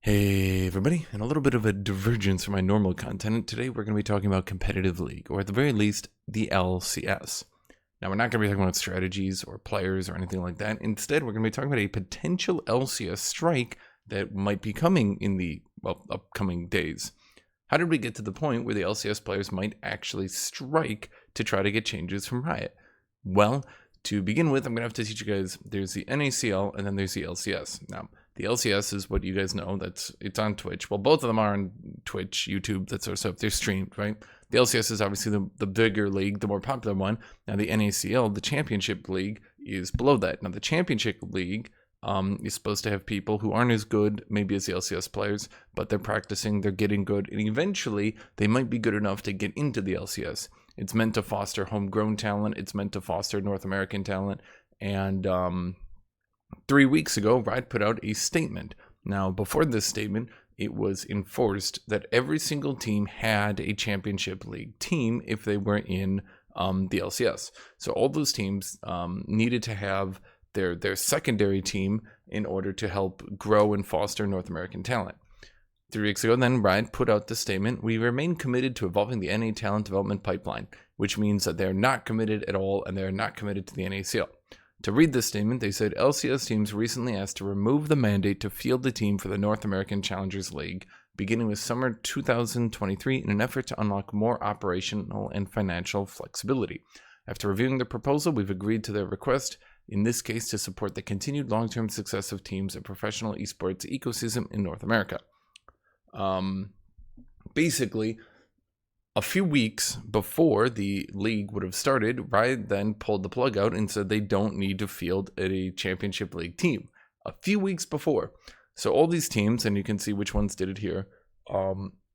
Hey everybody, and a little bit of a divergence from my normal content. Today we're going to be talking about competitive league, or at the very least, the LCS. Now we're not going to be talking about strategies or players or anything like that. Instead, we're going to be talking about a potential LCS strike that might be coming in the upcoming days. How did we get to the point where the LCS players might actually strike to try to get changes from Riot? Well, to begin with, I'm going to have to teach you guys, there's the NACL and then there's the LCS. Now, the LCS is what you guys know, it's on Twitch. Well, both of them are on Twitch, YouTube, that sort of stuff. They're streamed, right? The LCS is obviously the bigger league, the more popular one. Now, the NACL, the championship league, is below that. Now, the championship league is supposed to have people who aren't as good, maybe as the LCS players, but they're practicing, they're getting good, and eventually they might be good enough to get into the LCS. It's meant to foster homegrown talent. It's meant to foster North American talent. And 3 weeks ago, Riot put out a statement. Now, before this statement, it was enforced that every single team had a championship league team if they were in the LCS. So all those teams needed to have their secondary team in order to help grow and foster North American talent. 3 weeks ago, then Riot put out the statement, "We remain committed to evolving the NA talent development pipeline," which means that they're not committed at all and they're not committed to the NACL. To read this statement, they said LCS teams recently asked to remove the mandate to field the team for the North American Challengers League, beginning with summer 2023 in an effort to unlock more operational and financial flexibility. After reviewing the proposal, we've agreed to their request, in this case to support the continued long-term success of teams and professional esports ecosystem in North America. Basically, a few weeks before the league would have started, Riot then pulled the plug out and said they don't need to field a championship league team. A few weeks before. So all these teams, and you can see which ones did it here,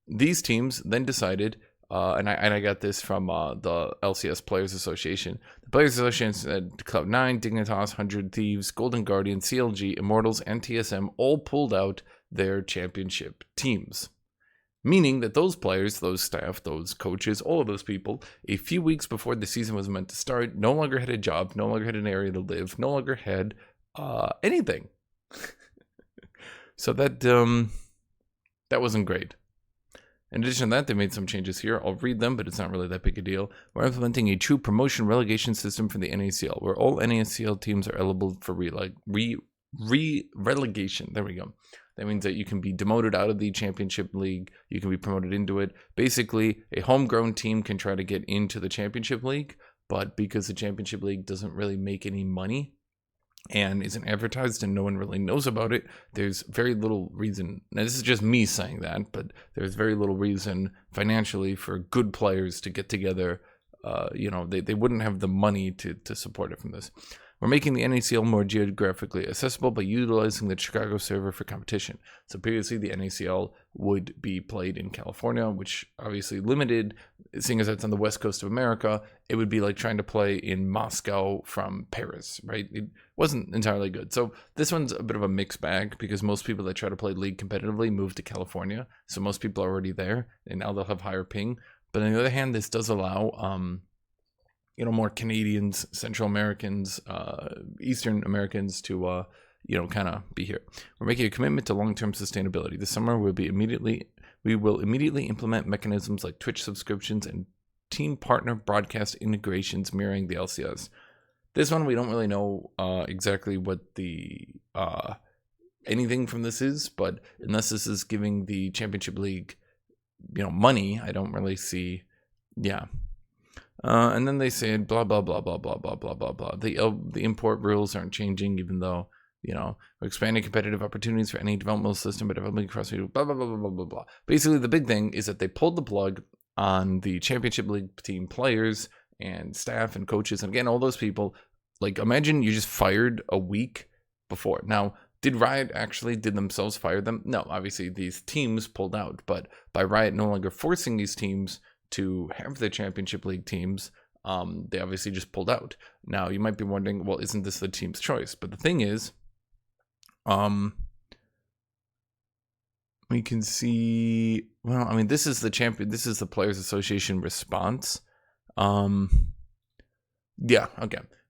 these teams then decided, and I got this from the LCS Players Association. The Players Association said Cloud9, Dignitas, 100 Thieves, Golden Guardian, CLG, Immortals, and TSM all pulled out their championship teams. Meaning that those players, those staff, those coaches, all of those people, a few weeks before the season was meant to start, no longer had a job, no longer had an area to live, no longer had anything. So that wasn't great. In addition to that, they made some changes here. I'll read them, but it's not really that big a deal. We're implementing a true promotion relegation system for the NACL, where all NACL teams are eligible for relegation. There we go. That means that you can be demoted out of the championship league. You can be promoted into it. Basically, a homegrown team can try to get into the championship league, but because the championship league doesn't really make any money and isn't advertised and no one really knows about it, there's very little reason. Now, this is just me saying that, but there's very little reason financially for good players to get together. They wouldn't have the money to support it from this. We're making the NACL more geographically accessible by utilizing the Chicago server for competition. So previously, the NACL would be played in California, which obviously limited, seeing as it's on the west coast of America, it would be like trying to play in Moscow from Paris, right? It wasn't entirely good. So this one's a bit of a mixed bag because most people that try to play League competitively move to California. So most people are already there, and now they'll have higher ping. But on the other hand, this does allow more Canadians, Central Americans, Eastern Americans to, kind of be here. We're making a commitment to long-term sustainability. This summer, we will immediately implement mechanisms like Twitch subscriptions and team partner broadcast integrations mirroring the LCS. This one, we don't really know exactly what the anything from this is, but unless this is giving the Championship League, money, I don't really see, and then they said blah blah blah blah blah blah blah blah blah. The import rules aren't changing, even though we're expanding competitive opportunities for any developmental system, but developing across blah blah blah blah blah blah blah. Basically, the big thing is that they pulled the plug on the Championship League team players and staff and coaches, and again, all those people. Like, imagine you just fired a week before. Now, did Riot did themselves fire them? No, obviously these teams pulled out, but by Riot no longer forcing these teams to have the Championship League teams, they obviously just pulled out. Now, you might be wondering, well, isn't this the team's choice? But the thing is, we can see, this is the Players Association response. Okay.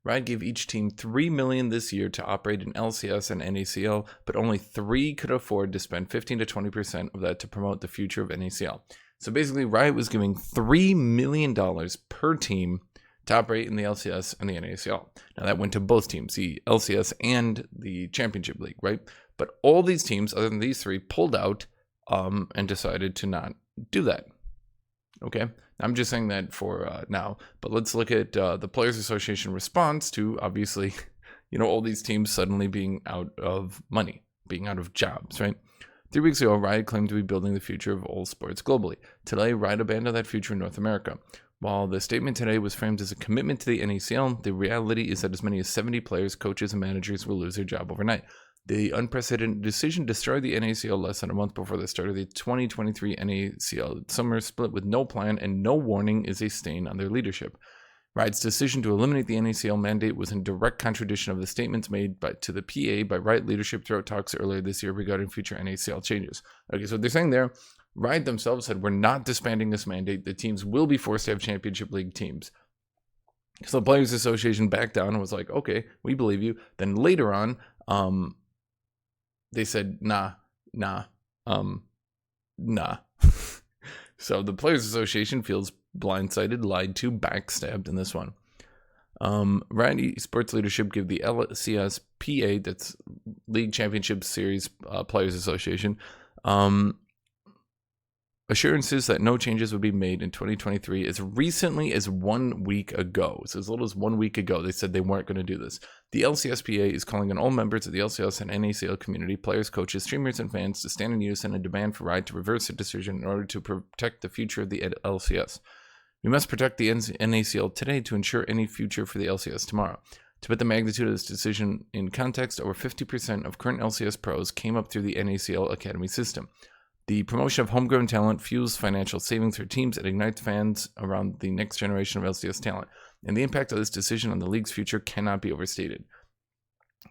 Riot gave each team $3 million this year to operate in LCS and NACL, but only 3 could afford to spend 15 to 20% of that to promote the future of NACL. So basically, Riot was giving $3 million per team to operate in the LCS and the NACL. Now that went to both teams, the LCS and the Championship League, right? But all these teams, other than these 3, pulled out and decided to not do that. Okay, I'm just saying that for now, but let's look at the Players Association response to, obviously, all these teams suddenly being out of money, being out of jobs, right? 3 weeks ago, Riot claimed to be building the future of all sports globally. Today, Riot abandoned that future in North America. While the statement today was framed as a commitment to the NACL, the reality is that as many as 70 players, coaches, and managers will lose their job overnight. The unprecedented decision destroyed the NACL less than a month before the start of the 2023 NACL summer split with no plan and no warning is a stain on their leadership. Riot's decision to eliminate the NACL mandate was in direct contradiction of the statements made to the PA by Riot leadership throughout talks earlier this year regarding future NACL changes. Okay, so they're saying there, Riot themselves said, we're not disbanding this mandate. The teams will be forced to have Championship League teams. So the Players Association backed down and was like, okay, we believe you. Then later on, they said, nah. So the Players Association feels blindsided, lied to, backstabbed in this one. Riot Esports leadership give the LCS PA, that's League Championship Series Players Association, assurances that no changes would be made in 2023 as recently as 1 week ago. So as little as 1 week ago, they said they weren't going to do this. The LCSPA is calling on all members of the LCS and NACL community, players, coaches, streamers, and fans to stand in unison and demand for Riot to reverse the decision in order to protect the future of the LCS. We must protect the NACL today to ensure any future for the LCS tomorrow. To put the magnitude of this decision in context, over 50% of current LCS pros came up through the NACL Academy system. The promotion of homegrown talent fuels financial savings for teams and ignites fans around the next generation of LCS talent. And the impact of this decision on the league's future cannot be overstated.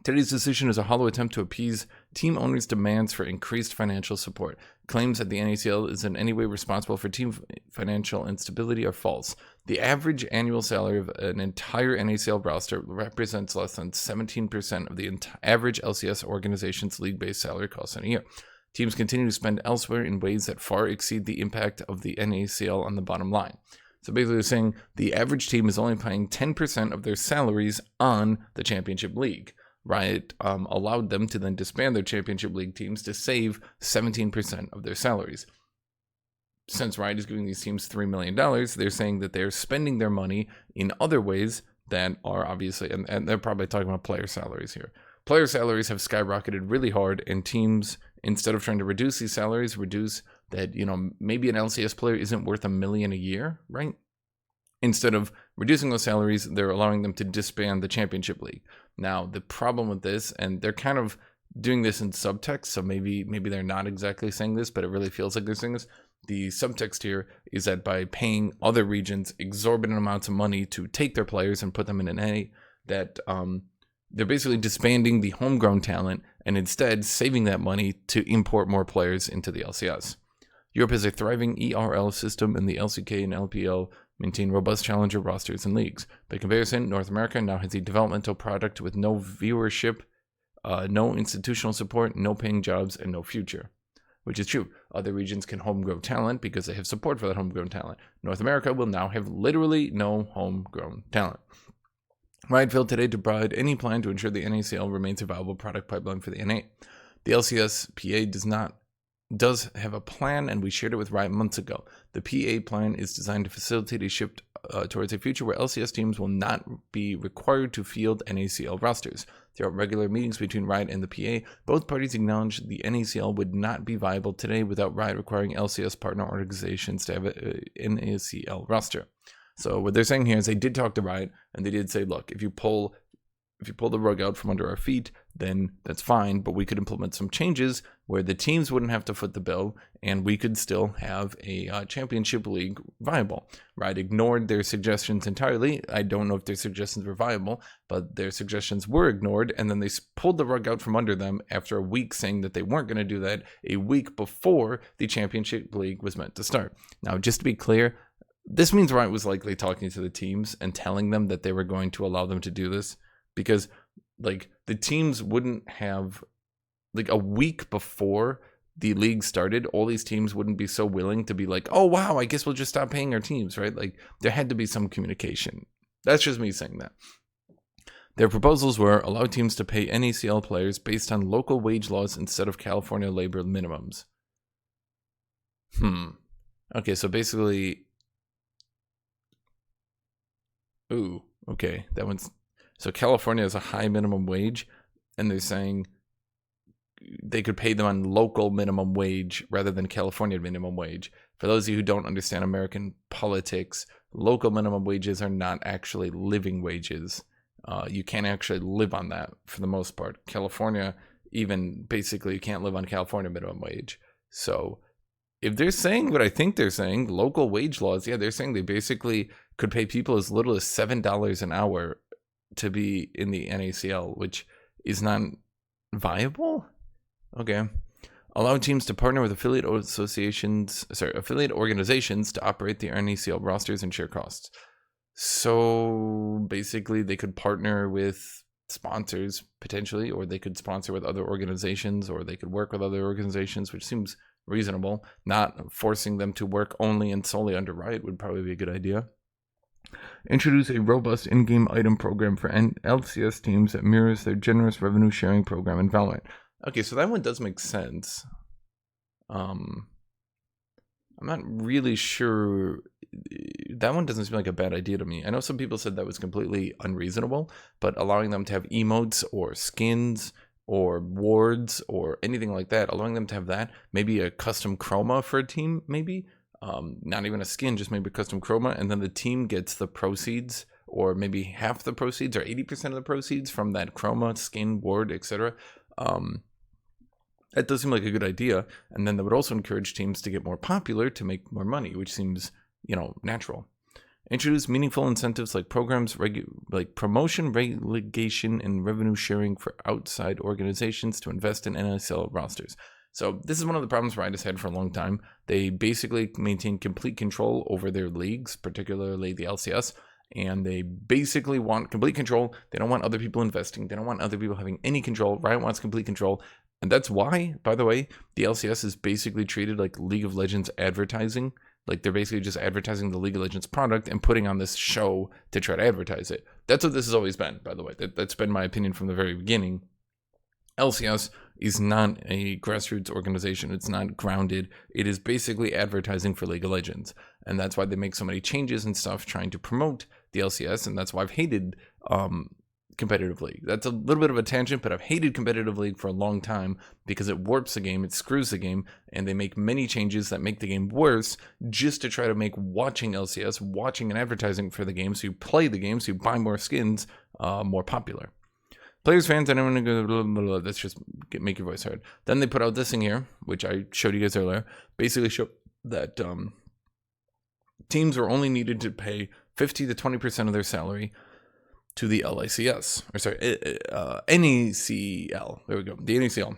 Today's decision is a hollow attempt to appease team owners' demands for increased financial support. Claims that the NACL is in any way responsible for team financial instability are false. The average annual salary of an entire NACL roster represents less than 17% of the average LCS organization's league-based salary costs in a year. Teams continue to spend elsewhere in ways that far exceed the impact of the NACL on the bottom line. So basically they're saying the average team is only paying 10% of their salaries on the Championship League. Riot allowed them to then disband their Championship League teams to save 17% of their salaries. Since Riot is giving these teams $3 million, they're saying that they're spending their money in other ways that are obviously, and they're probably talking about player salaries here. Player salaries have skyrocketed really hard, and teams, instead of trying to reduce these salaries, reduce that, maybe an LCS player isn't worth $1 million a year, right? Instead of reducing those salaries, they're allowing them to disband the Championship League. Now, the problem with this, and they're kind of doing this in subtext, so maybe they're not exactly saying this, but it really feels like they're saying this. The subtext here is that by paying other regions exorbitant amounts of money to take their players and put them in an A, that they're basically disbanding the homegrown talent and instead saving that money to import more players into the LCS. Europe has a thriving ERL system, and the LCK and LPL maintain robust challenger rosters and leagues. By comparison, North America now has a developmental product with no viewership, no institutional support, no paying jobs, and no future. Which is true. Other regions can homegrown talent because they have support for that homegrown talent. North America will now have literally no homegrown talent. Riot failed today to provide any plan to ensure the NACL remains a viable product pipeline for the NA. The LCS PA does have a plan, and we shared it with Riot months ago. The PA plan is designed to facilitate a shift towards a future where LCS teams will not be required to field NACL rosters. Throughout regular meetings between Riot and the PA, both parties acknowledged the NACL would not be viable today without Riot requiring LCS partner organizations to have an NACL roster. So what they're saying here is they did talk to Riot, and they did say, look, if you pull the rug out from under our feet, then that's fine, but we could implement some changes where the teams wouldn't have to foot the bill, and we could still have a Championship League viable. Riot ignored their suggestions entirely. I don't know if their suggestions were viable, but their suggestions were ignored, and then they pulled the rug out from under them after a week saying that they weren't going to do that a week before the Championship League was meant to start. Now, just to be clear, This means Riot was likely talking to the teams and telling them that they were going to allow them to do this, because like the teams wouldn't have, like a week before the league started, all these teams wouldn't be so willing to be like, oh wow, I guess we'll just stop paying our teams, right? Like there had to be some communication. That's just me saying that. Their proposals were allow teams to pay NACL players based on local wage laws instead of California labor minimums. Okay, so basically, ooh, okay, that one's, so California has a high minimum wage, and they're saying they could pay them on local minimum wage rather than California minimum wage. For those of you who don't understand American politics, local minimum wages are not actually living wages. You can't actually live on that for the most part. California, even basically, you can't live on California minimum wage. So if they're saying what I think they're saying, local wage laws, yeah, they're saying they basically could pay people as little as $7 an hour to be in the NACL, which is not viable. Okay. Allow teams to partner with affiliate organizations to operate the NACL rosters and share costs. So basically they could partner with sponsors potentially, or they could sponsor with other organizations, or they could work with other organizations, which seems reasonable. Not forcing them to work only and solely under Riot would probably be a good idea. Introduce a robust in-game item program for LCS teams that mirrors their generous revenue sharing program in Valorant. Okay, so that one does make sense. I'm not really sure. That one doesn't seem like a bad idea to me. I know some people said that was completely unreasonable, but allowing them to have emotes or skins or wards or anything like that, allowing them to have that, maybe a custom chroma for a team, maybe. Not even a skin, just maybe a custom chroma, and then the team gets the proceeds, or maybe half the proceeds or 80% of the proceeds from that chroma, skin, ward, etc. That does seem like a good idea, and then that would also encourage teams to get more popular to make more money, which seems, natural. Introduce meaningful incentives like programs, like promotion, relegation, and revenue sharing for outside organizations to invest in NSL rosters. So this is one of the problems Riot has had for a long time. They basically maintain complete control over their leagues, particularly the LCS, and they basically want complete control. They don't want other people investing. They don't want other people having any control. Riot wants complete control. And that's why, by the way, the LCS is basically treated like League of Legends advertising. Like they're basically just advertising the League of Legends product and putting on this show to try to advertise it. That's what this has always been, by the way. That's been my opinion from the very beginning. LCS is not a grassroots organization. It's not grounded. It is basically advertising for League of Legends. And that's why they make so many changes and stuff trying to promote the LCS. And that's why I've hated competitive league. That's a little bit of a tangent, but I've hated competitive league for a long time because it warps the game, it screws the game, and they make many changes that make the game worse just to try to make watching LCS, watching and advertising for the game, so you play the game, so you buy more skins, more popular. Players, fans, anyone who goes, blah, blah, blah, let's just make your voice heard. Then they put out this thing here, which I showed you guys earlier, basically show that teams are only needed to pay 50 to 20% of their salary to the LICS, or sorry, NACL. There we go, the NACL.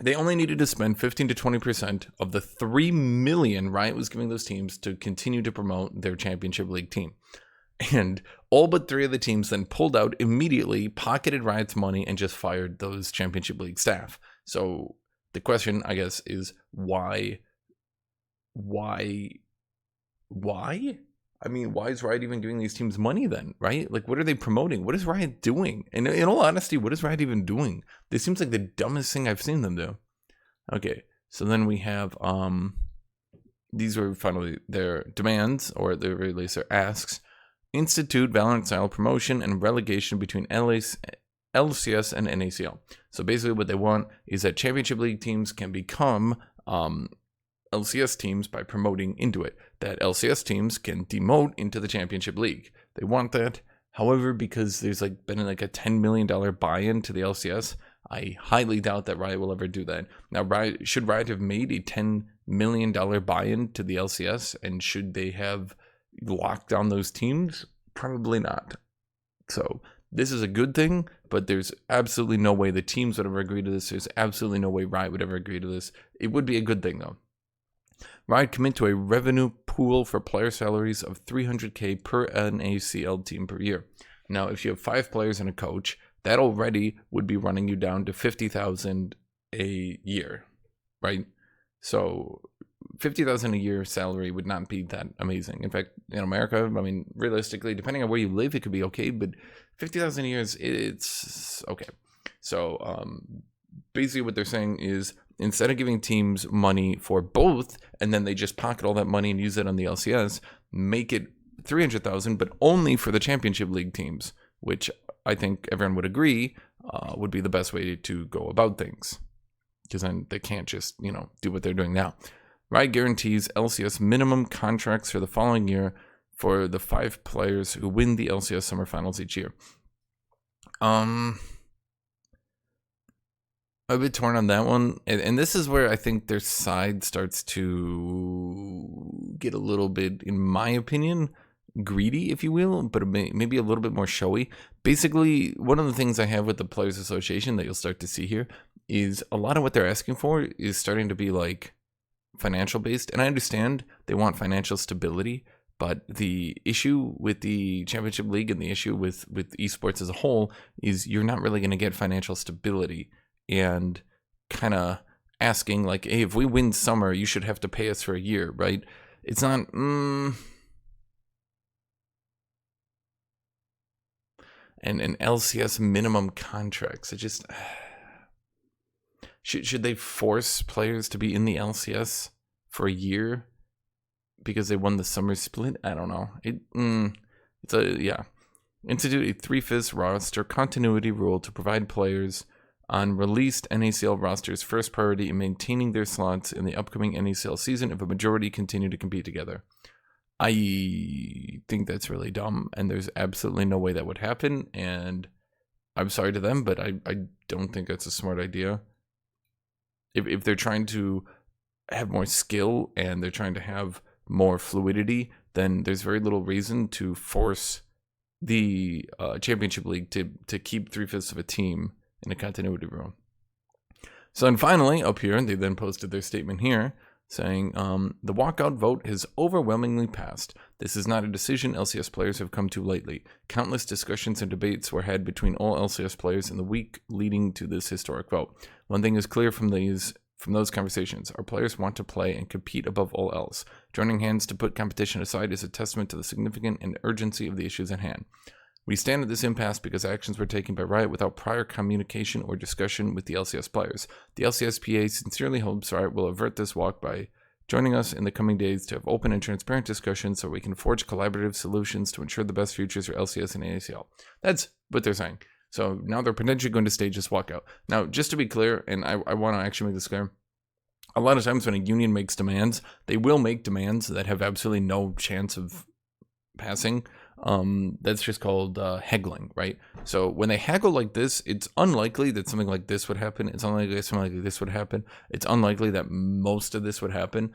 They only needed to spend 15 to 20% of the $3 million Riot was giving those teams to continue to promote their championship league team. And all but 3 of the teams then pulled out immediately, pocketed Riot's money, and just fired those championship league staff. So the question, I guess, is why? I mean, why is Riot even giving these teams money then, right? Like, what are they promoting? What is Riot doing? And in all honesty, what is Riot even doing? This seems like the dumbest thing I've seen them do. Okay, so then we have, these were finally their demands, or at the very least their asks. Institute Valorant-style promotion and relegation between LCS and NACL. So basically what they want is that championship league teams can become LCS teams by promoting into it, that LCS teams can demote into the championship league. They want that. However, because there's been a $10 million buy-in to the LCS, I highly doubt that Riot will ever do that. Now, should Riot have made a $10 million buy-in to the LCS, and should they have locked down those teams? Probably not. So this is a good thing, but there's absolutely no way the teams would ever agree to this. There's absolutely no way Riot would ever agree to this. It would be a good thing, though. Riot commit to a revenue pool for player salaries of $300K per NACL team per year. Now, if you have 5 players and a coach, that already would be running you down to $50,000 a year, right? So $50,000 a year salary would not be that amazing. In fact, in America, I mean, realistically, depending on where you live, it could be okay, but $50,000 a year it's okay. So basically what they're saying is, instead of giving teams money for both and then they just pocket all that money and use it on the LCS, make it $300,000, but only for the Championship League teams, which I think everyone would agree would be the best way to go about things, because then they can't just, do what they're doing now. Riot guarantees LCS minimum contracts for the following year for the 5 players who win the LCS Summer Finals each year. I'm a bit torn on that one, and this is where I think their side starts to get a little bit, in my opinion, greedy, if you will, but maybe a little bit more showy. Basically, one of the things I have with the Players Association that you'll start to see here is a lot of what they're asking for is starting to be like financial based, and I understand they want financial stability, but the issue with the Championship League and the issue with esports as a whole is you're not really going to get financial stability, and kind of asking like, hey, if we win summer, you should have to pay us for a year, right? It's not and LCS minimum contracts. It just should they force players to be in the LCS for a year because they won the summer split? I don't know. Institute a 3/5 roster continuity rule to provide players on released NACL rosters first priority in maintaining their slots in the upcoming NACL season if a majority continue to compete together. I think that's really dumb, and there's absolutely no way that would happen, and I'm sorry to them, but I don't think that's a smart idea. If they're trying to have more skill and they're trying to have more fluidity, then there's very little reason to force the Championship League to keep 3/5 of a team in a continuity rule. So then finally, up here, they then posted their statement here, saying, the walkout vote has overwhelmingly passed. This is not a decision LCS players have come to lately. Countless discussions and debates were had between all LCS players in the week leading to this historic vote. One thing is clear from those conversations. Our players want to play and compete above all else. Joining hands to put competition aside is a testament to the significance and urgency of the issues at hand. We stand at this impasse because actions were taken by Riot without prior communication or discussion with the LCS players. The LCSPA sincerely hopes Riot will avert this walk by joining us in the coming days to have open and transparent discussions so we can forge collaborative solutions to ensure the best futures for LCS and AACL. That's what they're saying. So now they're potentially going to stage this walkout. Now, just to be clear, and I want to actually make this clear, a lot of times when a union makes demands, they will make demands that have absolutely no chance of passing. That's just called haggling, right? So when they haggle like this, it's unlikely that something like this would happen. It's unlikely that something like this would happen. It's unlikely that most of this would happen.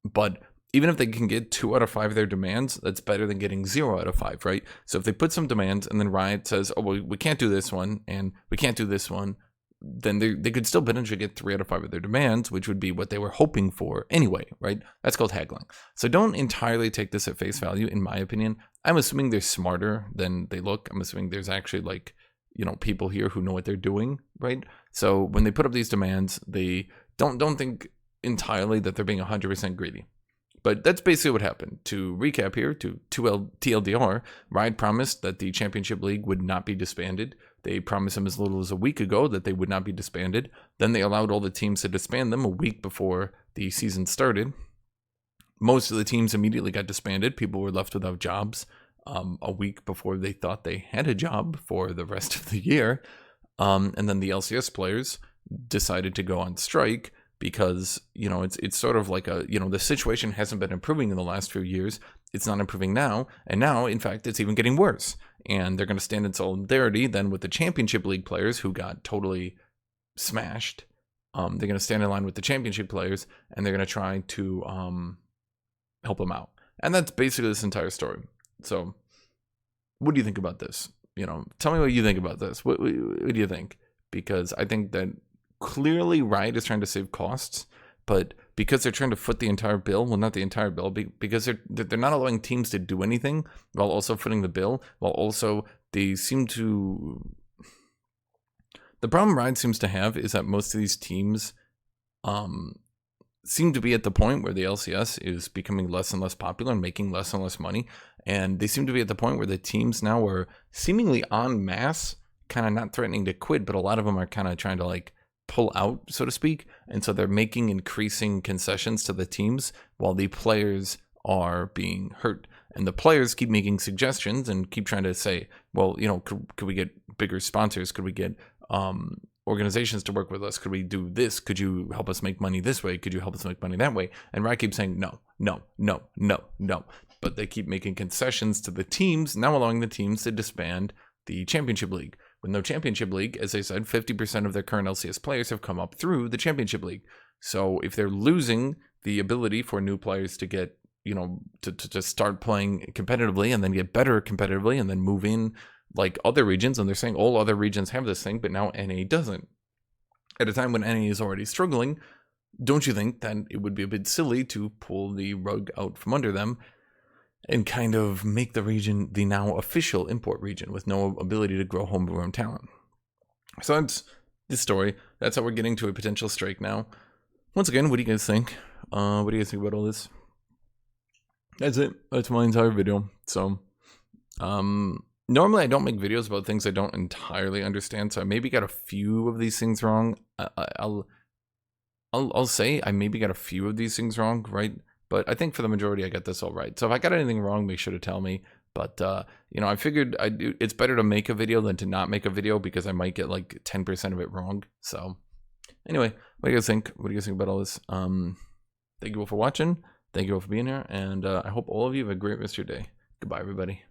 But even if they can get 2 out of 5 of their demands, that's better than getting 0 out of 5, right? So if they put some demands and then Riot says, oh, well, we can't do this one and we can't do this one, then they could still potentially get 3 out of 5 of their demands, which would be what they were hoping for anyway, right? That's called haggling. So don't entirely take this at face value, in my opinion. I'm assuming they're smarter than they look. I'm assuming there's actually like, people here who know what they're doing, right? So when they put up these demands, they don't think entirely that they're being 100% greedy. But that's basically what happened. To recap here, to TLDR, Riot promised that the Championship League would not be disbanded. They promised them as little as a week ago that they would not be disbanded. Then they allowed all the teams to disband them a week before the season started. Most of the teams immediately got disbanded. People were left without jobs a week before they thought they had a job for the rest of the year. And then the LCS players decided to go on strike because, it's sort of like the situation hasn't been improving in the last few years. It's not improving now. And now, in fact, it's even getting worse. And they're going to stand in solidarity then with the Championship League players who got totally smashed. They're going to stand in line with the Championship players, and they're going to try to help them out. And that's basically this entire story. So what do you think about this? Tell me what you think about this. What do you think? Because I think that clearly Riot is trying to save costs, but because they're trying to foot the entire bill. Well, not the entire bill, because they're not allowing teams to do anything while also footing the bill, while also they seem to... The problem Ride seems to have is that most of these teams seem to be at the point where the LCS is becoming less and less popular and making less and less money. And they seem to be at the point where the teams now are seemingly en masse, kind of not threatening to quit, but a lot of them are kind of trying to like pull out, so to speak. And so they're making increasing concessions to the teams while the players are being hurt. And the players keep making suggestions and keep trying to say, well, you know, could we get bigger sponsors? Could we get organizations to work with us? Could we do this? Could you help us make money this way? Could you help us make money that way? And Riot keeps saying no, no, no, no, no. But they keep making concessions to the teams, now allowing the teams to disband the Championship League. With no Championship League, as I said, 50% of their current LCS players have come up through the Championship League. So if they're losing the ability for new players to get, you know, to start playing competitively and then get better competitively and then move in like other regions, and they're saying all other regions have this thing, but now NA doesn't. At a time when NA is already struggling, don't you think that it would be a bit silly to pull the rug out from under them and kind of make the region the now official import region with no ability to grow homegrown talent? So that's this story. That's how we're getting to a potential strike now. Once again, what do you guys think? What do you guys think about all this? That's it. That's my entire video. So, normally I don't make videos about things I don't entirely understand, so I maybe got a few of these things wrong. I'll say I maybe got a few of these things wrong, right? But I think for the majority I got this all right. So if I got anything wrong, make sure to tell me. But you know, I figured it's better to make a video than to not make a video, because I might get like 10% of it wrong. So anyway, what do you guys think? What do you guys think about all this? Thank you all for watching. Thank you all for being here, and I hope all of you have a great rest of your day. Goodbye, everybody.